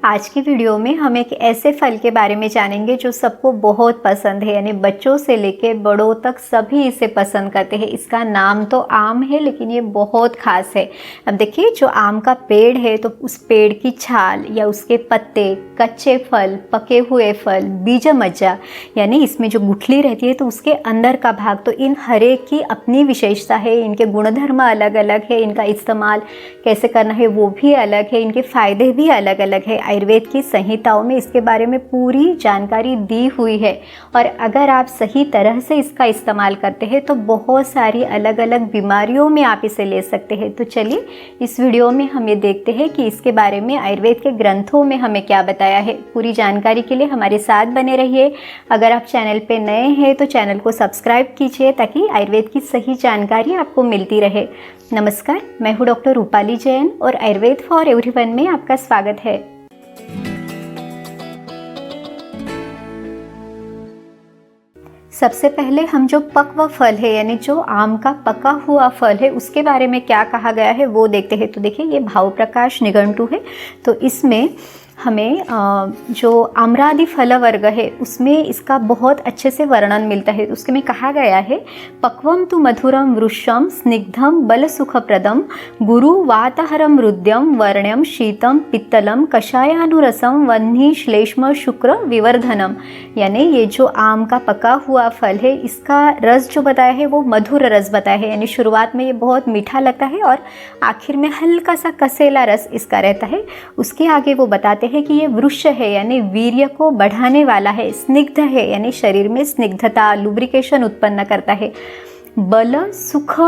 आज की वीडियो में हम एक ऐसे फल के बारे में जानेंगे जो सबको बहुत पसंद है, यानी बच्चों से लेके बड़ों तक सभी इसे पसंद करते हैं। इसका नाम तो आम है लेकिन ये बहुत खास है। अब देखिए, जो आम का पेड़ है तो उस पेड़ की छाल या उसके पत्ते, कच्चे फल, पके हुए फल, बीजमज्जा यानी इसमें जो गुठली रहती है तो उसके अंदर का भाग, तो इन हर एक की अपनी विशेषता है। इनके गुणधर्म अलग अलग है, इनका इस्तेमाल कैसे करना है वो भी अलग है, इनके फ़ायदे भी अलग अलग है। आयुर्वेद की संहिताओं में इसके बारे में पूरी जानकारी दी हुई है और अगर आप सही तरह से इसका इस्तेमाल करते हैं तो बहुत सारी अलग अलग बीमारियों में आप इसे ले सकते हैं। तो चलिए इस वीडियो में हम ये देखते हैं कि इसके बारे में आयुर्वेद के ग्रंथों में हमें क्या बताया है। पूरी जानकारी के लिए हमारे साथ बने रहिए। अगर आप चैनल पे नए हैं तो चैनल को सब्सक्राइब कीजिए ताकि आयुर्वेद की सही जानकारी आपको मिलती रहे। नमस्कार, मैं हूँ डॉक्टर रूपाली जैन और आयुर्वेद फॉर एवरीवन में आपका स्वागत है। सबसे पहले हम जो पक्व फल है यानी जो आम का पका हुआ फल है उसके बारे में क्या कहा गया है वो देखते हैं। तो देखिए, ये भाव प्रकाश निघंटु है, तो इसमें हमें जो आम्रादि फल वर्ग है उसमें इसका बहुत अच्छे से वर्णन मिलता है। उसके में कहा गया है, पक्वम तु मधुरम वृक्षम स्निग्धम बल सुखप्रदम गुरु वातहरम रुद्यम वर्ण्यम शीतम पित्तलम कषायानुरसम वह्नि श्लेष्म शुक्र विवर्धनम। यानी ये जो आम का पका हुआ फल है इसका रस जो बताया है वो मधुर रस बताया है, यानी शुरुआत में ये बहुत मीठा लगता है और आखिर में हल्का सा कसेला रस इसका रहता है। उसके आगे वो बताते है कि ये वृक्ष है यानी वीर्य को बढ़ाने वाला है, स्निग्ध है यानी शरीर में स्निग्धता लुब्रिकेशन उत्पन्न करता है, बल सुख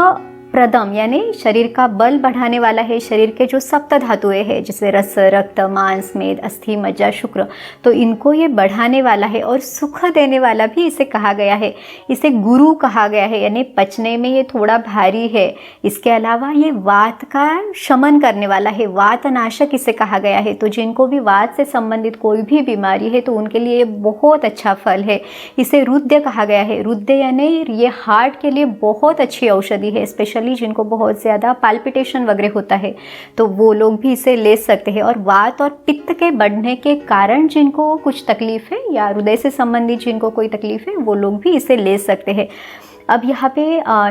प्रदम यानी शरीर का बल बढ़ाने वाला है। शरीर के जो सप्त धातुएं हैं जैसे रस, रक्त, मांस, मेद, अस्थि, मज्जा, शुक्र, तो इनको ये बढ़ाने वाला है और सुख देने वाला भी इसे कहा गया है। इसे गुरु कहा गया है यानी पचने में ये थोड़ा भारी है। इसके अलावा ये वात का शमन करने वाला है, वात नाशक इसे कहा गया है। तो जिनको भी वात से संबंधित कोई भी बीमारी है तो उनके लिए बहुत अच्छा फल है। इसे रुद्य कहा गया है। रुद्य यानी ये हार्ट के लिए बहुत अच्छी औषधि है, स्पेशली जिनको बहुत ज़्यादा पाल्पिटेशन वगैरह होता है तो वो लोग भी इसे ले सकते हैं। और वात और पित्त के बढ़ने के कारण जिनको कुछ तकलीफ है या हृदय से संबंधित जिनको कोई तकलीफ है वो लोग भी इसे ले सकते हैं। अब यहाँ पे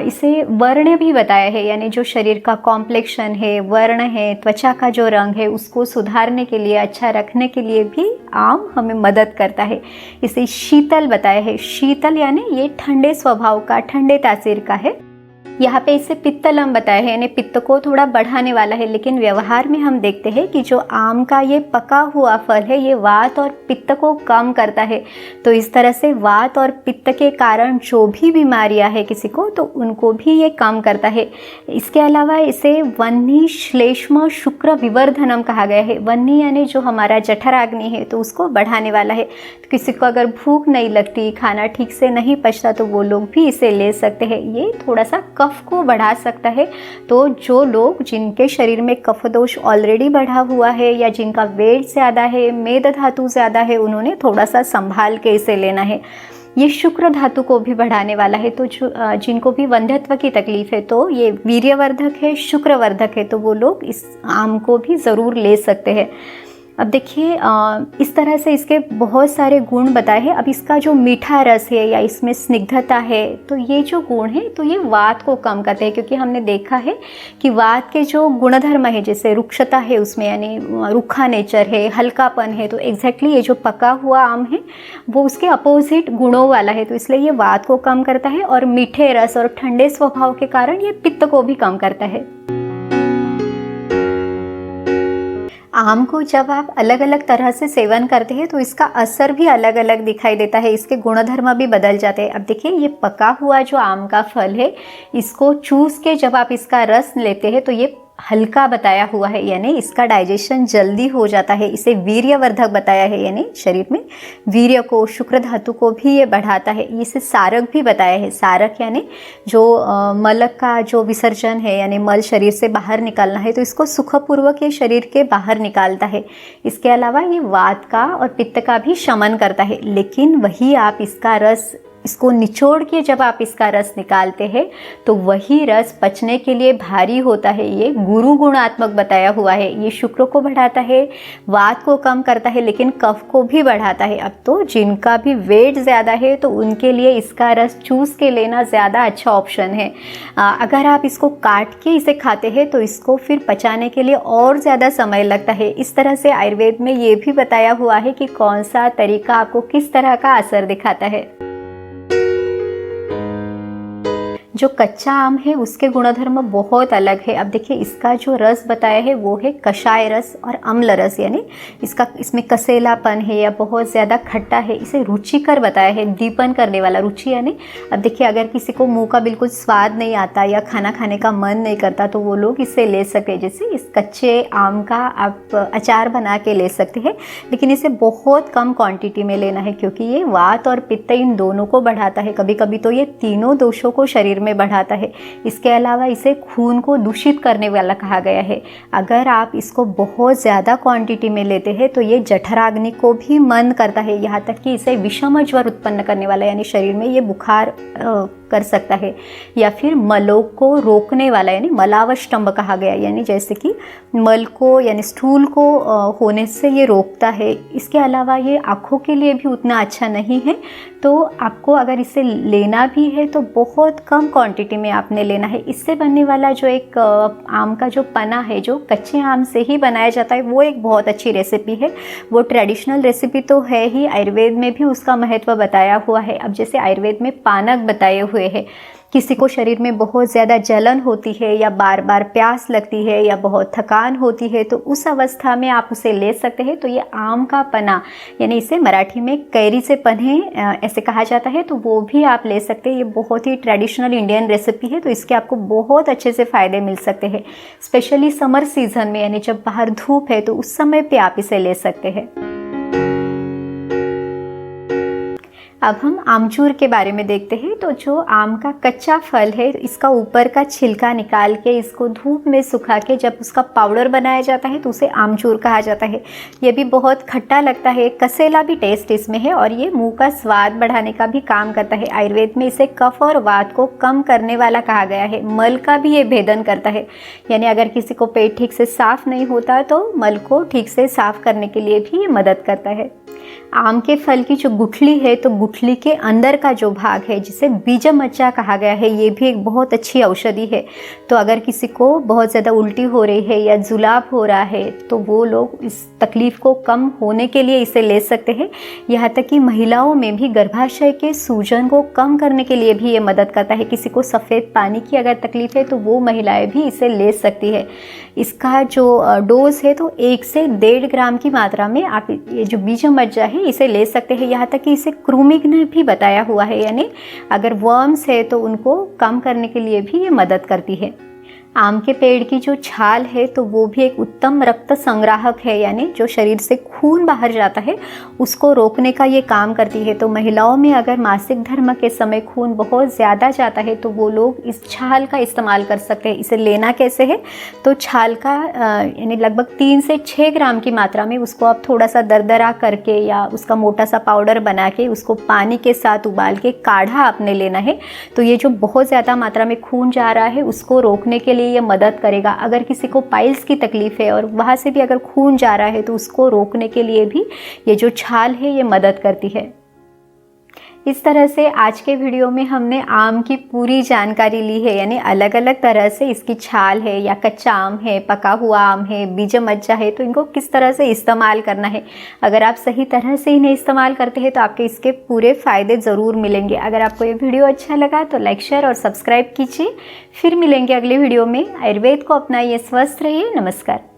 इसे वर्ण भी बताया है, यानी जो शरीर का कॉम्प्लेक्शन है, वर्ण है, त्वचा का जो रंग है उसको सुधारने के लिए, अच्छा रखने के लिए भी आम हमें मदद करता है। इसे शीतल बताया है। शीतल यानी ये ठंडे स्वभाव का, ठंडे तासीर का है। यहाँ पे इसे पित्तलम बताया है यानी पित्त को थोड़ा बढ़ाने वाला है। लेकिन व्यवहार में हम देखते हैं कि जो आम का ये पका हुआ फल है ये वात और पित्त को कम करता है। तो इस तरह से वात और पित्त के कारण जो भी बीमारियां है किसी को तो उनको भी ये कम करता है। इसके अलावा इसे वह्नि श्लेष्म शुक्र विवर्धनम कहा गया है। वह्नि यानी जो हमारा जठराग्नि है तो उसको बढ़ाने वाला है। तो किसी को अगर भूख नहीं लगती, खाना ठीक से नहीं पचता तो वो लोग भी इसे ले सकते हैं। ये थोड़ा सा कफ को बढ़ा सकता है। तो जो लोग जिनके शरीर में कफ दोष ऑलरेडी बढ़ा हुआ है या जिनका वेट ज़्यादा है, मेद धातु ज़्यादा है, उन्होंने थोड़ा सा संभाल के इसे लेना है। ये शुक्र धातु को भी बढ़ाने वाला है। तो जिनको भी वंध्यत्व की तकलीफ है तो ये वीर्यवर्धक है, शुक्रवर्धक है, तो वो लोग इस आम को भी ज़रूर ले सकते हैं। अब देखिए, इस तरह से इसके बहुत सारे गुण बताए हैं। अब इसका जो मीठा रस है या इसमें स्निग्धता है तो ये जो गुण है तो ये वात को कम करते हैं, क्योंकि हमने देखा है कि वात के जो गुणधर्म है जैसे रुक्षता है उसमें यानी रूखा नेचर है, हल्कापन है, तो एग्जैक्टली ये जो पका हुआ आम है वो उसके अपोजिट गुणों वाला है। तो इसलिए ये वात को कम करता है और मीठे रस और ठंडे स्वभाव के कारण ये पित्त को भी कम करता है। आम को जब आप अलग अलग तरह से सेवन करते हैं तो इसका असर भी अलग अलग दिखाई देता है, इसके गुणधर्म भी बदल जाते हैं। अब देखिए, ये पका हुआ जो आम का फल है इसको चूस के जब आप इसका रस लेते हैं तो ये हल्का बताया हुआ है, यानी इसका डाइजेशन जल्दी हो जाता है। इसे वीर्यवर्धक बताया है, यानी शरीर में वीर्य को, शुक्र धातु को भी ये बढ़ाता है। इसे सारक भी बताया है। सारक यानी जो मलक का जो विसर्जन है यानी मल शरीर से बाहर निकालना है तो इसको सुखपूर्वक ये शरीर के बाहर निकालता है। इसके अलावा ये वात का और पित्त का भी शमन करता है। लेकिन वही आप इसका रस इसको निचोड़ के जब आप इसका रस निकालते हैं तो वही रस पचने के लिए भारी होता है। ये गुरु गुणात्मक बताया हुआ है। ये शुक्र को बढ़ाता है, वात को कम करता है, लेकिन कफ को भी बढ़ाता है। अब तो जिनका भी वेट ज़्यादा है तो उनके लिए इसका रस चूस के लेना ज़्यादा अच्छा ऑप्शन है। अगर आप इसको काट के इसे खाते हैं तो इसको फिर पचाने के लिए और ज़्यादा समय लगता है। इस तरह से आयुर्वेद में ये भी बताया हुआ है कि कौन सा तरीका आपको किस तरह का असर दिखाता है। जो कच्चा आम है उसके गुणधर्म बहुत अलग है। अब देखिए इसका जो रस बताया है वो है कषाय रस और अम्ल रस, यानी इसमें कसेलापन है या बहुत ज़्यादा खट्टा है। इसे रुचिकर बताया है, दीपन करने वाला, रुचि यानी अब देखिए अगर किसी को मुंह का बिल्कुल स्वाद नहीं आता या खाना खाने का मन नहीं करता तो वो लोग इसे ले सकते हैं। जैसे इस कच्चे आम का आप अचार बना के ले सकते हैं, लेकिन इसे बहुत कम क्वांटिटी में लेना है क्योंकि ये वात और पित्त इन दोनों को बढ़ाता है। कभी कभी तो ये तीनों दोषों को शरीर में बढ़ाता है। इसके अलावा इसे खून को दूषित करने वाला कहा गया है। अगर आप इसको बहुत ज़्यादा क्वांटिटी में लेते हैं तो ये जठराग्नि को भी मंद करता है, यहाँ तक कि इसे विषम ज्वर उत्पन्न करने वाला, यानी शरीर में ये बुखार कर सकता है। या फिर मलों को रोकने वाला, यानी मलावष्टंभ कहा गया, यानी जैसे कि मल को यानी स्टूल को होने से ये रोकता है। इसके अलावा ये आँखों के लिए भी उतना अच्छा नहीं है। तो आपको अगर इसे लेना भी है तो बहुत कम क्वांटिटी में आपने लेना है। इससे बनने वाला जो एक आम का जो पना है जो कच्चे आम से ही बनाया जाता है वो एक बहुत अच्छी रेसिपी है। वो ट्रेडिशनल रेसिपी तो है ही, आयुर्वेद में भी उसका महत्व बताया हुआ है। अब जैसे आयुर्वेद में पानक बताए हुए है, किसी को शरीर में बहुत ज़्यादा जलन होती है या बार बार प्यास लगती है या बहुत थकान होती है तो उस अवस्था में आप उसे ले सकते हैं। तो ये आम का पना, यानी इसे मराठी में कैरी से पन्हे ऐसे कहा जाता है, तो वो भी आप ले सकते हैं। ये बहुत ही ट्रेडिशनल इंडियन रेसिपी है, तो इसके आपको बहुत अच्छे से फ़ायदे मिल सकते हैं। स्पेशली समर सीजन में, यानी जब बाहर धूप है तो उस समय पे आप इसे ले सकते हैं। अब हम आमचूर के बारे में देखते हैं। तो जो आम का कच्चा फल है इसका ऊपर का छिलका निकाल के इसको धूप में सुखा के जब उसका पाउडर बनाया जाता है तो उसे आमचूर कहा जाता है। ये भी बहुत खट्टा लगता है, कसेला भी टेस्ट इसमें है और ये मुंह का स्वाद बढ़ाने का भी काम करता है। आयुर्वेद में इसे कफ और वात को कम करने वाला कहा गया है। मल का भी ये भेदन करता है, यानी अगर किसी को पेट ठीक से साफ नहीं होता तो मल को ठीक से साफ करने के लिए भी ये मदद करता है। आम के फल की जो गुठली है तो गुठली के अंदर का जो भाग है जिसे बीजमज्जा कहा गया है, ये भी एक बहुत अच्छी औषधि है। तो अगर किसी को बहुत ज़्यादा उल्टी हो रही है या जुलाब हो रहा है तो वो लोग इस तकलीफ़ को कम होने के लिए इसे ले सकते हैं। यहाँ तक कि महिलाओं में भी गर्भाशय के सूजन को कम करने के लिए भी ये मदद करता है। किसी को सफ़ेद पानी की अगर तकलीफ़ है तो वो महिलाएं भी इसे ले सकती है। इसका जो डोज है तो 1 से 1.5 ग्राम की मात्रा में आप ये जो बीजमज्जा है इसे ले सकते हैं। यहाँ तक कि इसे कृमिघ्न भी बताया हुआ है, यानी अगर वर्म्स है तो उनको कम करने के लिए भी ये मदद करती है। आम के पेड़ की जो छाल है तो वो भी एक उत्तम रक्त संग्राहक है, यानी जो शरीर से खून बाहर जाता है उसको रोकने का ये काम करती है। तो महिलाओं में अगर मासिक धर्म के समय खून बहुत ज़्यादा जाता है तो वो लोग इस छाल का इस्तेमाल कर सकते हैं। इसे लेना कैसे है तो छाल का यानी लगभग 3 से 6 ग्राम की मात्रा में उसको आप थोड़ा सा दरदरा करके या उसका मोटा सा पाउडर बना के उसको पानी के साथ उबाल के काढ़ा आपने लेना है। तो ये जो बहुत ज़्यादा मात्रा में खून जा रहा है उसको रोकने के लिए ये मदद करेगा। अगर किसी को पाइल्स की तकलीफ है और वहाँ से भी अगर खून जा रहा है तो उसको रोकने के लिए भी ये जो छाल है ये मदद करती है। इस तरह से आज के वीडियो में हमने आम की पूरी जानकारी ली है, यानी अलग अलग तरह से इसकी छाल है या कच्चा आम है, पका हुआ आम है, बीजमज्जा है, तो इनको किस तरह से इस्तेमाल करना है। अगर आप सही तरह से इन्हें इस्तेमाल करते हैं तो आपके इसके पूरे फ़ायदे ज़रूर मिलेंगे। अगर आपको ये वीडियो अच्छा लगा तो लाइक, शेयर और सब्सक्राइब कीजिए। फिर मिलेंगे अगले वीडियो में। आयुर्वेद को अपनाइए, स्वस्थ रहिए। नमस्कार।